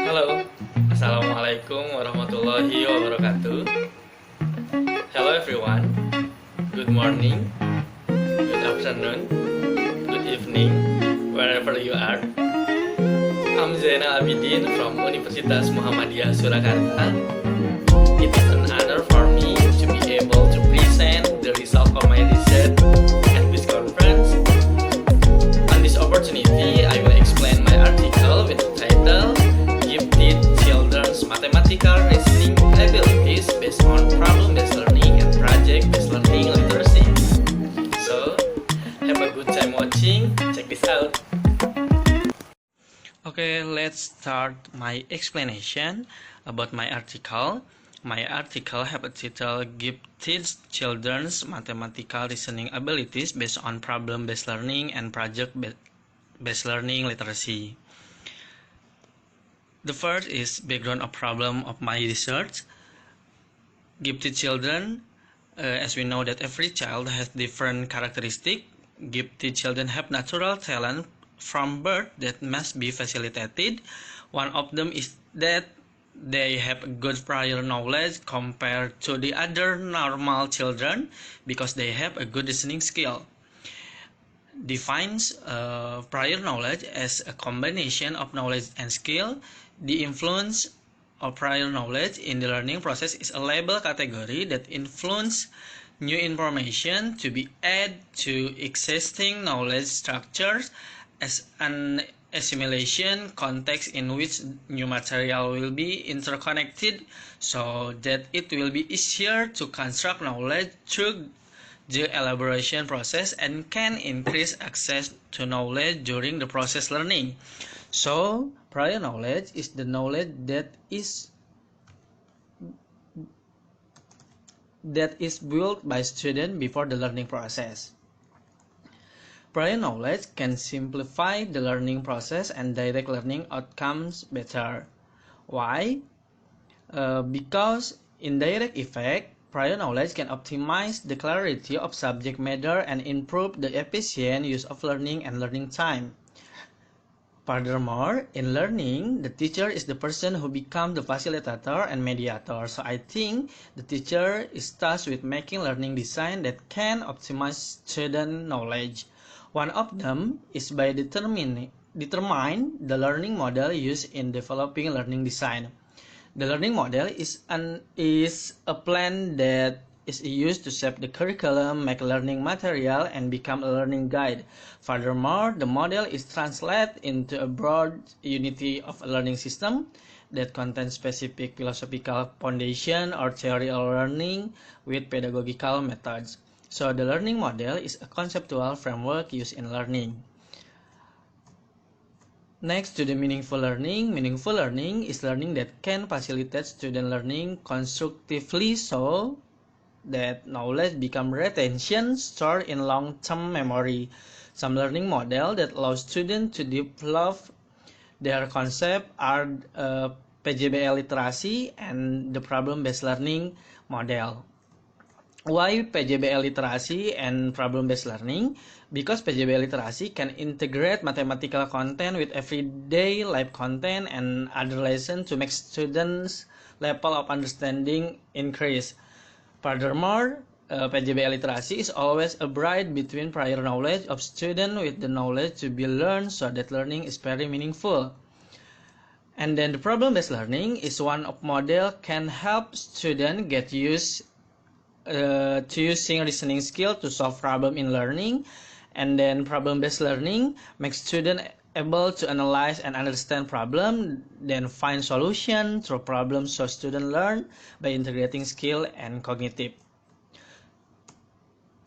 Halo, Assalamualaikum warahmatullahi wabarakatuh. Hello everyone, good morning, good afternoon, good evening, wherever you are. I'm Zaenal Abidin from Universitas Muhammadiyah Surakarta. It is an honor for me to be able to present the result of my research at this conference. On this opportunity, I will explain my article with the title Gifted Children's Mathematical Reasoning Abilities Based on Problem-Based Learning and Project-Based Learning Literacy. So, have a good time watching. Check this out. Okay, let's start my explanation about my article. My article have a title Gifted Children's Mathematical Reasoning Abilities Based on Problem-Based Learning and Project-Based Learning Literacy. The first is background of problem of my research. Gifted children, as we know that every child has different characteristics. Gifted children have natural talent from birth that must be facilitated. One of them is that they have good prior knowledge compared to the other normal children because they have a good listening skill. Defines prior knowledge as a combination of knowledge and skill. The influence of prior knowledge in the learning process is a label category that influences new information to be added to existing knowledge structures as an assimilation context in which new material will be interconnected so that it will be easier to construct knowledge through the elaboration process and can increase access to knowledge during the process learning. So, prior knowledge is the knowledge that is built by student before the learning process. Prior knowledge can simplify the learning process and direct learning outcomes better. Why? Because indirect effect, prior knowledge can optimize the clarity of subject matter and improve the efficient use of learning and learning time. Furthermore, in learning, the teacher is the person who becomes the facilitator and mediator. So I think the teacher is tasked with making learning design that can optimize student knowledge. One of them is by determine the learning model used in developing learning design. The learning model is a plan that is used to shape the curriculum, make learning material, and become a learning guide. Furthermore, the model is translated into a broad unity of a learning system that contains specific philosophical foundation or theory of learning with pedagogical methods. So the learning model is a conceptual framework used in learning. Next to the meaningful learning. Meaningful learning is learning that can facilitate student learning constructively so that knowledge becomes retention stored in long-term memory. Some learning model that allow students to develop their concept are PJBL literacy and the problem-based learning model. Why PJBL literacy and problem-based learning? Because PJBL literacy can integrate mathematical content with everyday life content and other lessons to make students' level of understanding increase. Furthermore, PJBL literacy is always a bridge between prior knowledge of students with the knowledge to be learned so that learning is very meaningful. And then the problem-based learning is one of model can help students get used to using reasoning skill to solve problem in learning. And then problem-based learning makes students able to analyze and understand problem, then find solution through problems so students learn by integrating skill and cognitive.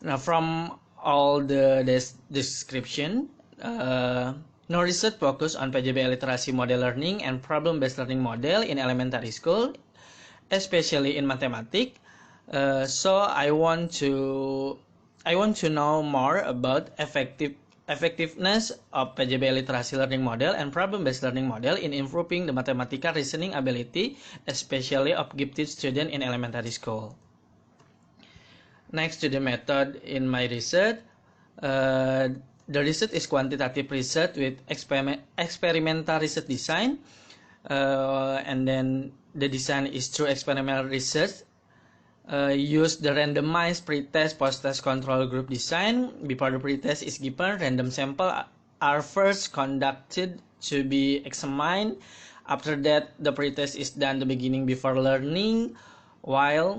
Now from all the description, no research focus on PJBL literacy model learning and problem-based learning model in elementary school, especially in mathematics. So I want to know more about effectiveness of PJBL literacy learning model and problem-based learning model in improving the mathematical reasoning ability, especially of gifted students in elementary school. Next to the method in my research, the research is quantitative research with experimental research design. And then the design is through experimental research. Use the randomized pretest post-test control group design. Before the pretest is given, random sample are first conducted to be examined. After that, the pretest is done the beginning before learning, while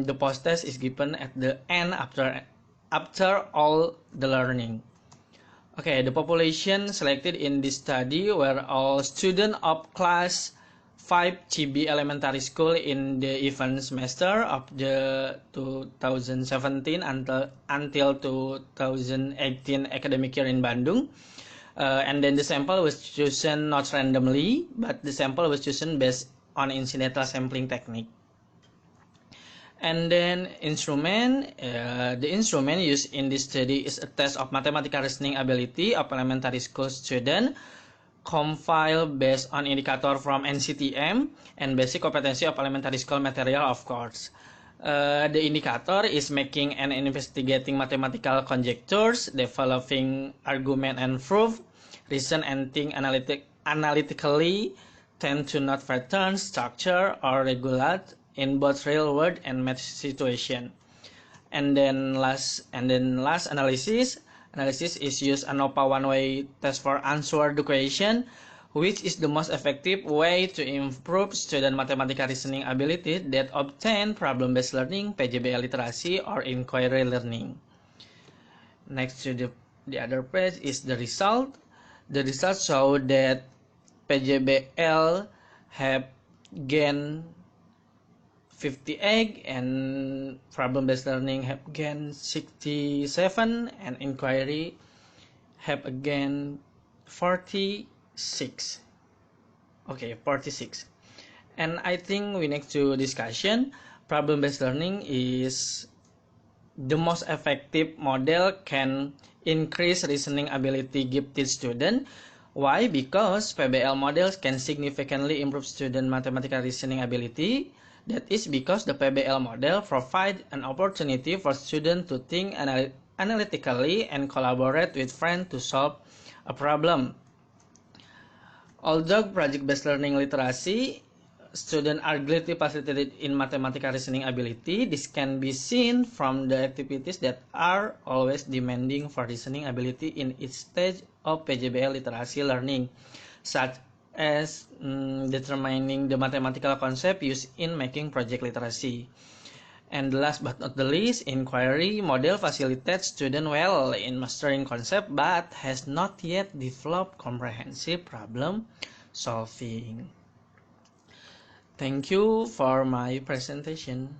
the post-test is given at the end after all the learning. Okay, the population selected in this study were all students of class 5 GB elementary school in the event semester of the 2017 until 2018 academic year in Bandung. And then the sample was chosen not randomly, but the sample was chosen based on incidental sampling technique. And then the instrument used in this study is a test of mathematical reasoning ability of elementary school student, compiled based on indicator from NCTM and basic competency of elementary school material, of course. The indicator is making and investigating mathematical conjectures, developing argument and proof, reason and think analytically, tend to note patterns, structure, or regulate in both real world and math situation. And then last analysis is use ANOVA one-way test for answer the question, which is the most effective way to improve student mathematical reasoning ability that obtain problem-based learning, PJBL literacy, or inquiry learning. Next to the other page is the result. The results show that PJBL have gained 58 and problem-based learning have gained 67 and inquiry have again 46. Okay, 46. And I think we next to discussion, problem-based learning is the most effective model can increase reasoning ability gifted student. Why? Because PBL models can significantly improve student mathematical reasoning ability. That is because the PBL model provides an opportunity for students to think analytically and collaborate with friends to solve a problem. Although project-based learning literacy, students are greatly facilitated in mathematical reasoning ability. This can be seen from the activities that are always demanding for reasoning ability in each stage of PJBL literacy learning, such as determining the mathematical concept used in making project literacy. And last but not the least, inquiry model facilitates students well in mastering concept but has not yet developed comprehensive problem solving. Thank you for my presentation.